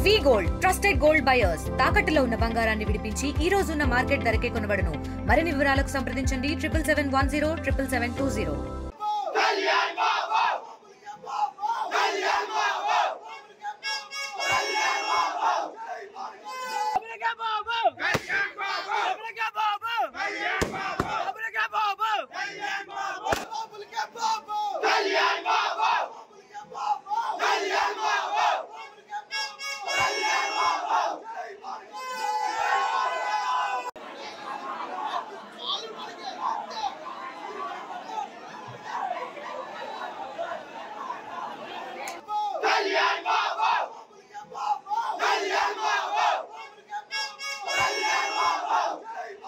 వి gold trusted gold buyers తాకట్టులో ఉన్న బంగారాన్ని విడిపించి ఈ రోజు ఉన్న మార్కెట్ ధరకే కొనబడును. మరిన్ని వివరాలకు సంప్రదించండి 7771077720.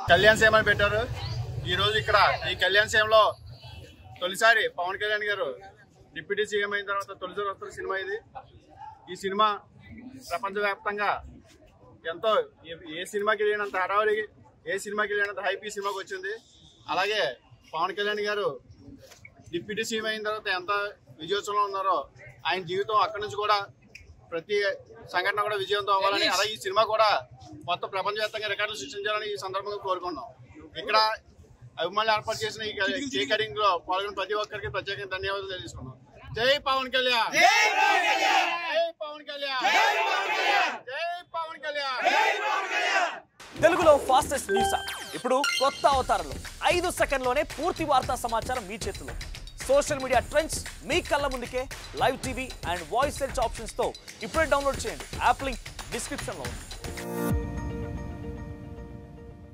కళ్యాణ్ సేమ్ అని పెట్టారు. ఈరోజు ఇక్కడ ఈ కళ్యాణ్ సేమ్లో తొలిసారి పవన్ కళ్యాణ్ గారు డిప్యూటీ సీఎం అయిన తర్వాత తొలిసారి వస్తున్న సినిమా ఇది. ఈ సినిమా ప్రపంచవ్యాప్తంగా ఎంతో ఏ సినిమాకి లేనంత హడావడి, ఏ సినిమాకి లేనంత హైప్ ఈ సినిమాకి వచ్చింది. అలాగే పవన్ కళ్యాణ్ గారు డిప్యూటీ సీఎం అయిన తర్వాత ఎంత విజయోత్సవంలో ఉన్నారో ఆయన జీవితం అక్కడి నుంచి కూడా ప్రతి సంఘటన కూడా విజయంతో అవ్వాలని, అలాగే ఈ సినిమా కూడా మొత్తం ప్రపంచవ్యాప్తంగా రికార్డులు సృష్టించాలని ఈ సందర్భంగా కోరుకున్నాం. ఇక్కడ అభిమానులు ఏర్పాటు చేసిన ఈ కేక్ కటింగ్ లో పాల్గొన్న ప్రతి ఒక్కరికి ప్రత్యేకంగా ధన్యవాదాలు తెలుసుకున్నాం. జై పవన్ కళ్యాణ్, జై పవన్ కళ్యాణ్, జై పవన్ కళ్యాణ్. తెలుగులో ఫాస్టెస్ట్ న్యూస్ ఇప్పుడు కొత్త అవతారంలో 5 సెకండ్లోనే పూర్తి వార్తా సమాచారం మీ చేతిలో. సోషల్ మీడియా ట్రెండ్స్ మీ కళ్ళ ముందుకే live TV and voice search options తో ఇప్పుడే డౌన్లోడ్ చేయండి. యాప్ లింక్ డిస్క్రిప్షన్ లో ఉంది.